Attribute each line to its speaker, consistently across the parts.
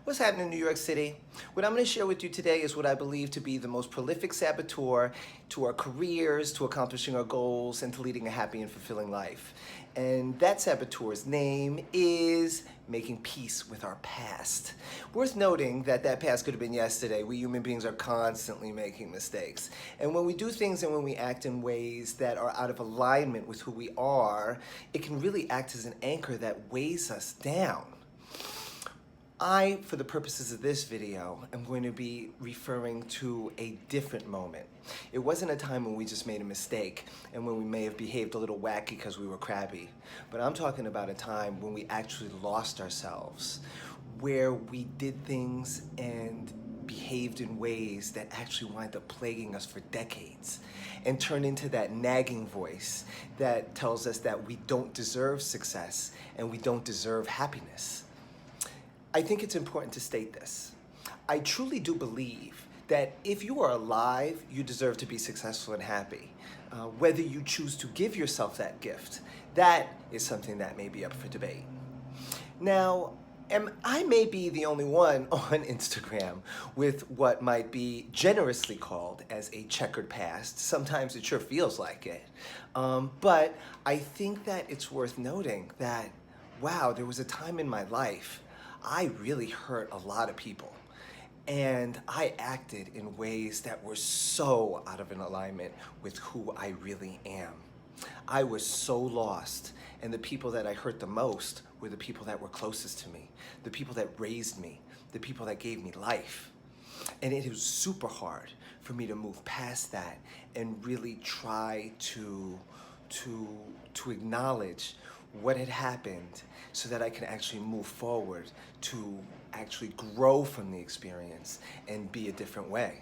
Speaker 1: What's happening in New York City? What I'm going to share with you today is what I believe to be the most prolific saboteur to our careers, to accomplishing our goals, and to leading a happy and fulfilling life. And that saboteur's name is making peace with our past. Worth noting that that past could have been yesterday. We human beings are constantly making mistakes. And when we do things and when we act in ways that are out of alignment with who we are, it can really act as an anchor that weighs us down. I, for the purposes of this video, am going to be referring to a different moment. It wasn't a time when we just made a mistake and when we may have behaved a little wacky because we were crabby. But I'm talking about a time when we actually lost ourselves, where we did things and behaved in ways that actually wind up plaguing us for decades and turned into that nagging voice that tells us that we don't deserve success and we don't deserve happiness. I think it's important to state this. I truly do believe that if you are alive, you deserve to be successful and happy. Whether you choose to give yourself that gift, that is something that may be up for debate. Now, I may be the only one on Instagram with what might be generously called as a checkered past. Sometimes it sure feels like it. But I think that it's worth noting that, wow, there was a time in my life I really hurt a lot of people, and I acted in ways that were so out of an alignment with who I really am. I was so lost, and the people that I hurt the most were the people that were closest to me, the people that raised me, the people that gave me life. And it was super hard for me to move past that and really try to acknowledge what had happened so that I can actually move forward to actually grow from the experience and be a different way.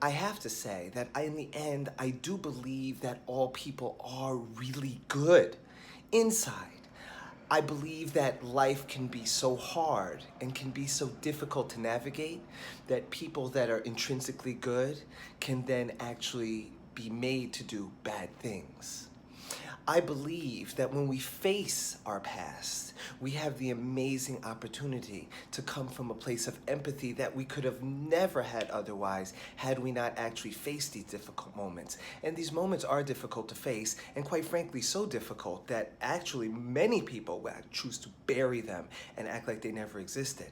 Speaker 1: I have to say that in the end, I do believe that all people are really good inside. I believe that life can be so hard and can be so difficult to navigate that people that are intrinsically good can then actually be made to do bad things. I believe that when we face our past, we have the amazing opportunity to come from a place of empathy that we could have never had otherwise had we not actually faced these difficult moments. And these moments are difficult to face, and quite frankly, so difficult that actually many people will choose to bury them and act like they never existed.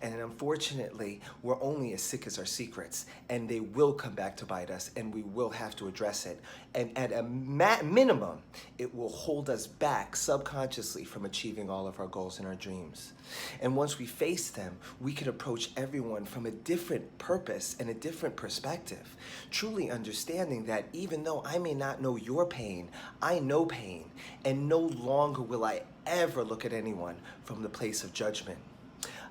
Speaker 1: And unfortunately, we're only as sick as our secrets, and they will come back to bite us, and we will have to address it. And at a minimum, it will hold us back subconsciously from achieving all of our goals and our dreams. And once we face them, we can approach everyone from a different purpose and a different perspective, truly understanding that even though I may not know your pain, I know pain, and no longer will I ever look at anyone from the place of judgment.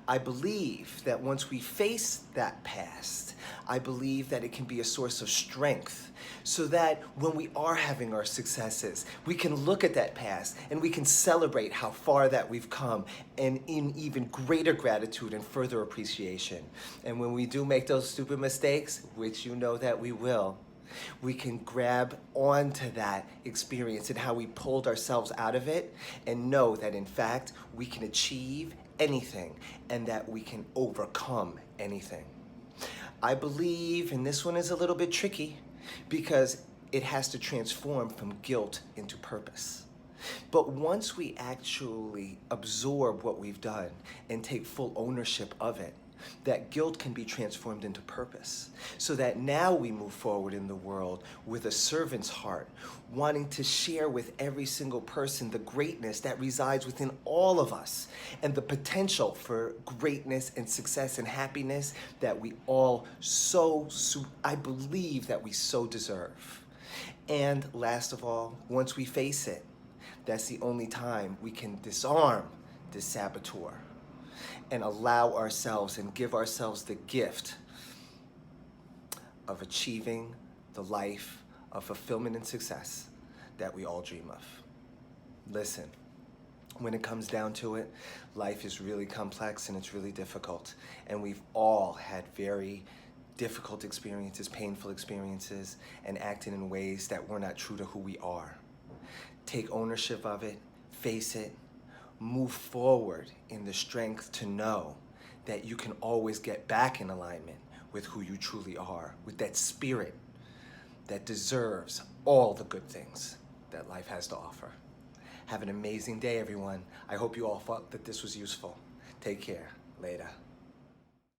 Speaker 1: I believe that once we face that past, I believe that it can be a source of strength so that when we are having our successes, we can look at that past and we can celebrate how far that we've come and in even greater gratitude and further appreciation. And when we do make those stupid mistakes, which you know that we will, we can grab onto that experience and how we pulled ourselves out of it and know that in fact we can achieve anything and that we can overcome anything. I believe, and this one is a little bit tricky because it has to transform from guilt into purpose. But once we actually absorb what we've done and take full ownership of it, that guilt can be transformed into purpose so that now we move forward in the world with a servant's heart, wanting to share with every single person the greatness that resides within all of us and the potential for greatness and success and happiness that we all I believe that we so deserve. And last of all, once we face it, that's the only time we can disarm this saboteur and allow ourselves and give ourselves the gift of achieving the life of fulfillment and success that we all dream of. Listen, when it comes down to it, life is really complex and it's really difficult. And we've all had very difficult experiences, painful experiences, and acted in ways that were not true to who we are. Take ownership of it, face it, move forward in the strength to know that you can always get back in alignment with who you truly are, with that spirit that deserves all the good things that life has to offer. Have an amazing day, everyone. I hope you all thought that this was useful. Take care. Later.